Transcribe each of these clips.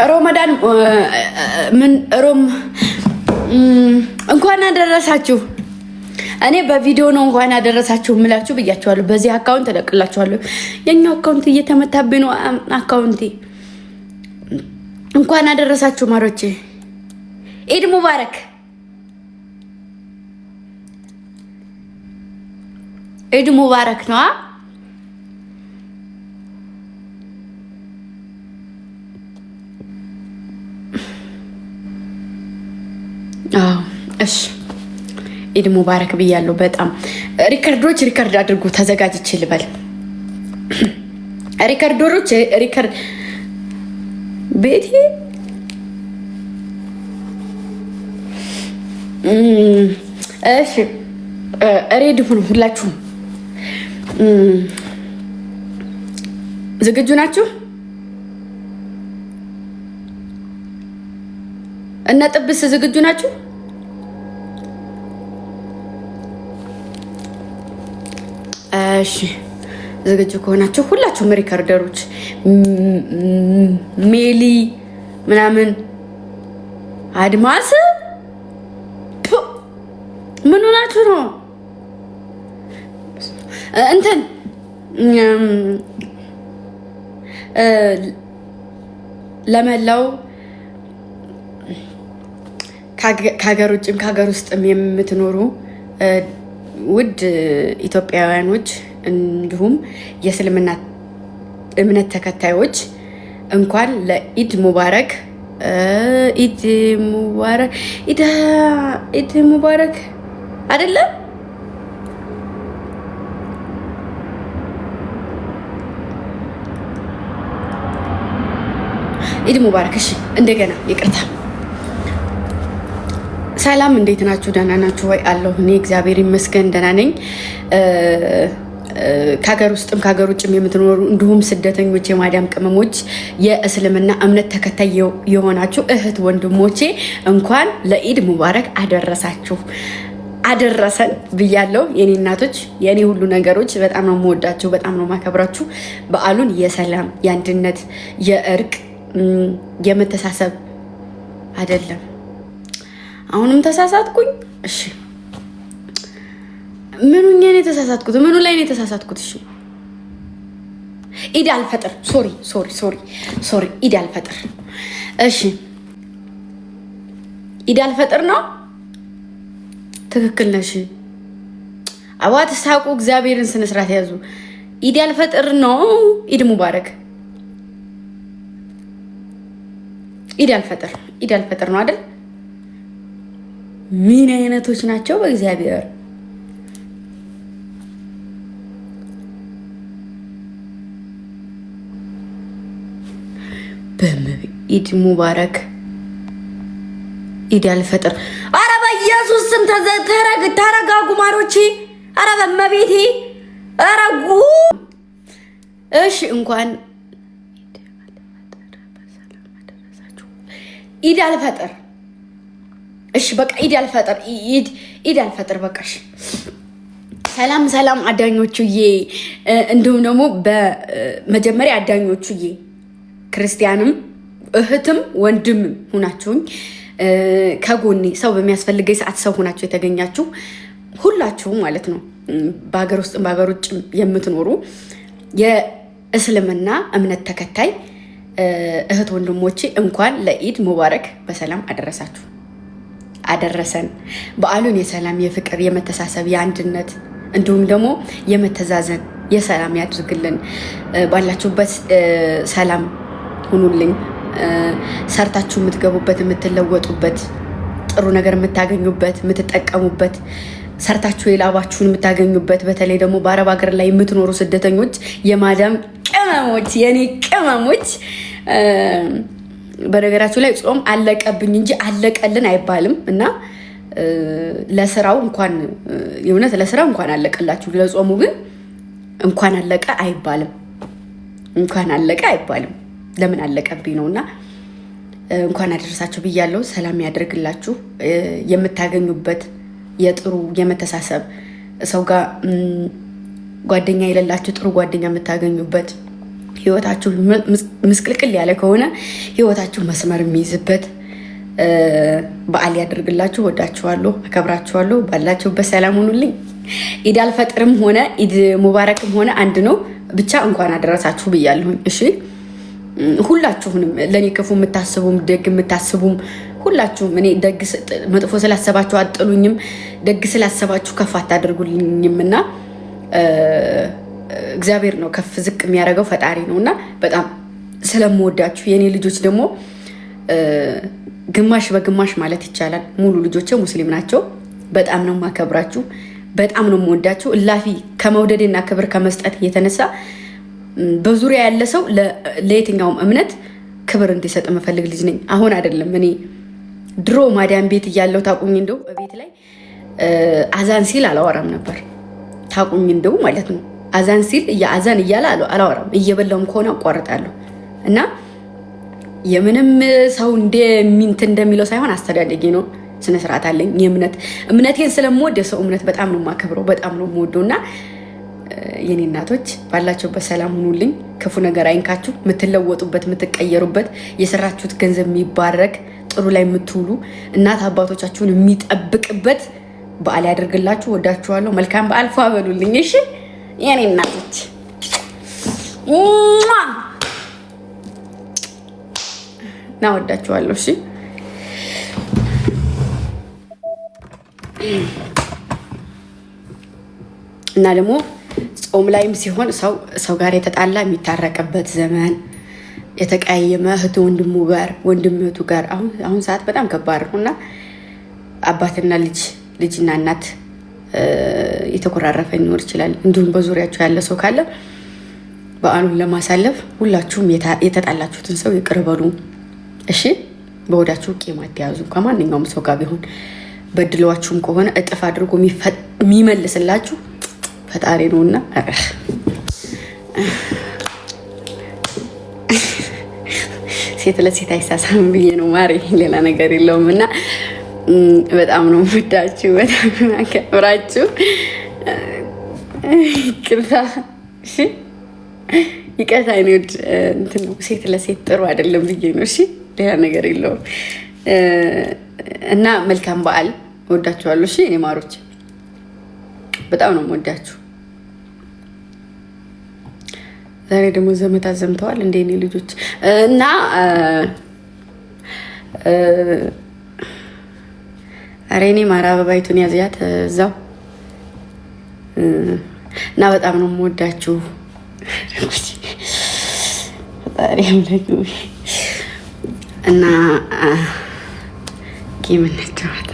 ሮመዳን ምን ሮም እንኳን አደረሳችሁ። እኔ በቪዲዮ ነው እንኳን አደረሳችሁ ምላችሁ ብያችኋለሁ። በዚህ አካውንት ተለቅላችኋለሁ። የኛው አካውንት እየተመታብኝ ነው። አካውንቴ እንኳን አደረሳችሁ ማሮቼ። ኢድ ሙባረክ። ኢድ ሙባረክ ነው። እሺ ኢድ ሙባረክ ብያለሁ። በጣም ሪከርድ አድርጉ። ተዘጋጅቼ ልበል። ሪከርድ ቤቴ እሺ ሬዲ ሁኑ። ሁላችሁም ዝግጁ ናችሁ? እና ጥብስ ዝግጁ ናችሁ? እሺ ዝግጁ ከሆናችሁ ሁላችሁም ሪከርደሮች ሜሊ ምናምን አድማስ ምን ሆናችሁ ነው? እንትን ለመላው ከሀገር ውጭም ከሀገር ውስጥም የምትኖሩ ውድ ኢትዮጵያውያኖች እንዲሁም የእስልምና እምነት ተከታዮች እንኳን ለኢድ ሙባረክ ኢድ ሙባረክ አይደለም ኢድ ሙባረክ። እሺ እንደገና ይቅርታ። ሰላም እንዴት ናችሁ? ደህና ናችሁ ወይ? አለሁ እኔ እግዚአብሔር ይመስገን ደህና ነኝ። ከሀገር ውስጥም ከሀገር ውጭም የምትኖሩ እንዲሁም ስደተኞች፣ የማዳም ቅመሞች፣ የእስልምና እምነት ተከታይ የሆናችሁ እህት ወንድሞቼ እንኳን ለኢድ ሙባረክ አደረሳችሁ አደረሰን ብያለሁ። የኔ እናቶች፣ የኔ ሁሉ ነገሮች በጣም ነው የምወዳችሁ፣ በጣም ነው የማከብራችሁ። በዓሉን የሰላም የአንድነት፣ የእርቅ፣ የመተሳሰብ አይደለም። አሁንም ተሳሳትኩኝ። እሺ ምኑኛ ነው የተሳሳትኩት? ምኑ ላይ ነው የተሳሳትኩት? እሺ ኢድ አልፈጥር ሶሪ ኢድ አልፈጥር። እሺ ኢድ አልፈጥር ነው። ትክክል ነሽ። አባት ሳቁ። እግዚአብሔርን ስነ ስርዓት ያዙ። ኢድ አልፈጥር ነው። ኢድ ሙባረክ። ኢድ አልፈጥር ነው አይደል? ምን አይነቶች ናቸው በእግዚአብሔር። ኢድ ሙባረክ ኢድ አልፈጥር። አረ በኢየሱስ ስም ተረጋጉ ማሮቼ። አረ በመቤቴ አረጉ። እሺ እንኳን ኢድ አልፈጥር። እሺ በቃ ኢድ አልፈጥር በቃ። እሺ ሰላም አዳኞቹዬ፣ እንዲሁም ደግሞ በመጀመሪያ አዳኞቹዬ ክርስቲያንም እህትም ወንድምም ሁናችሁኝ ከጎኔ ሰው በሚያስፈልገኝ ሰዓት ሰው ሁናችሁ የተገኛችሁ ሁላችሁም ማለት ነው። በሀገር ውስጥም በሀገር ውጭም የምትኖሩ የእስልምና እምነት ተከታይ እህት ወንድሞቼ እንኳን ለኢድ ሙባረክ በሰላም አደረሳችሁ አደረሰን። በዓሉን የሰላም የፍቅር የመተሳሰብ የአንድነት እንዲሁም ደግሞ የመተዛዘን የሰላም ያድርግልን። ባላችሁበት ሰላም ሁኑልኝ። ሰርታችሁ የምትገቡበት የምትለወጡበት ጥሩ ነገር የምታገኙበት የምትጠቀሙበት ሰርታችሁ የላባችሁን የምታገኙበት በተለይ ደግሞ በአረብ ሀገር ላይ የምትኖሩ ስደተኞች የማዳም ቅመሞች የኔ ቅመሞች በነገራችሁ ላይ ጾም አለቀብኝ እንጂ አለቀልን አይባልም እና ለስራው እንኳን የእውነት ለስራው እንኳን አለቀላችሁ፣ ለጾሙ ግን እንኳን አለቀ አይባልም። ለምን አለቀብኝ ነውና እንኳን አደረሳችሁ ብያለሁ። ሰላም ያደርግላችሁ። የምታገኙበት የጥሩ የመተሳሰብ ሰው ጋር ጓደኛ የሌላችሁ ጥሩ ጓደኛ የምታገኙበት ህይወታችሁ ምስቅልቅል ያለ ከሆነ ህይወታችሁ መስመር የሚይዝበት በዓል ያደርግላችሁ። ወዳችኋለሁ፣ አከብራችኋለሁ። ባላችሁበት ሰላም ሁኑልኝ። ኢድ አልፈጥርም ሆነ ኢድ ሙባረክም ሆነ አንድ ነው። ብቻ እንኳን አደረሳችሁ ብያለሁኝ። እሺ ሁላችሁንም ለእኔ ክፉ የምታስቡም ደግ የምታስቡም ሁላችሁም እኔ ደግ መጥፎ ስላሰባችሁ አጥሉኝም፣ ደግ ስላሰባችሁ ከፍ አታደርጉልኝም እና እግዚአብሔር ነው ከፍ ዝቅ የሚያደርገው ፈጣሪ ነው እና በጣም ስለምወዳችሁ የእኔ ልጆች ደግሞ ግማሽ በግማሽ ማለት ይቻላል ሙሉ ልጆቼ ሙስሊም ናቸው። በጣም ነው ማከብራችሁ፣ በጣም ነው የምወዳችሁ። እላፊ ከመውደዴና ክብር ከመስጠት የተነሳ በዙሪያ ያለ ሰው ለየትኛውም እምነት ክብር እንዲሰጥ የምፈልግ ልጅ ነኝ። አሁን አይደለም እኔ ድሮ ማዳም ቤት እያለሁ ታቁኝ እንደው በቤት ላይ አዛን ሲል አላወራም ነበር። ታቁኝ እንደው ማለት ነው አዛን ሲል አዛን እያለ አላወራም። እየበላውም ከሆነ አቋርጣለሁ እና የምንም ሰው እንደሚለው ሳይሆን አስተዳደጌ ነው። ስነ ስርዓት አለኝ። እምነቴን ስለምወድ የሰው እምነት በጣም ነው የማከብረው፣ በጣም ነው የምወደው እና የኔ እናቶች ባላችሁበት ሰላም ሁኑልኝ። ክፉ ነገር አይንካችሁ። የምትለወጡበት የምትቀየሩበት የሰራችሁት ገንዘብ የሚባረክ ጥሩ ላይ የምትውሉ እናት አባቶቻችሁን የሚጠብቅበት በዓል ያደርግላችሁ። ወዳችኋለሁ። መልካም በዓል። ፏ በሉልኝ። እሺ የኔ እናቶች እና ወዳችኋለሁ። እሺ እና ደግሞ ጾም ላይም ሲሆን ሰው ጋር የተጣላ የሚታረቅበት ዘመን፣ የተቀያየመ እህት ወንድሙ ጋር ወንድም እህቱ ጋር አሁን ሰዓት በጣም ከባድ ነው እና አባትና ልጅና እናት የተኮራረፈ ሊኖር ይችላል። እንዲሁም በዙሪያችሁ ያለ ሰው ካለ በዓሉን ለማሳለፍ ሁላችሁም የተጣላችሁትን ሰው ይቅር በሉ። እሺ በወዳችሁ ቂም አትያዙ። ከማንኛውም ሰው ጋር ቢሆን በድለዋችሁም ከሆነ እጥፍ አድርጎ የሚመልስላችሁ ፈጣሪ ነውና ሴት ለሴት አይሳሳም ብዬ ነው ማሪ፣ ሌላ ነገር የለውም እና በጣም ነው የምወዳችሁ፣ በጣም ነው አከብራችሁ። ይቅርታ እሺ፣ ይቅርታ እኔ እንትን ነው ሴት ለሴት ጥሩ አይደለም ብዬ ነው። እሺ ሌላ ነገር የለውም እና መልካም በዓል። ወዳችኋለሁ። እሺ እኔ ማሮች በጣም ነው የምወዳችሁ። ዛሬ ደግሞ ዘመታት ዘምተዋል እንደ እኔ ልጆች እና ኧረ እኔ ማራ አበባይቱን ያዝያት እዛው እና በጣም ነው የምወዳችሁ። እና ጌም እንጫወት።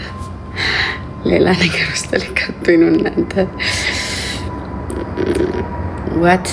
ሌላ ነገር ውስጥ ልከቱኝ ነው እናንተ ዋት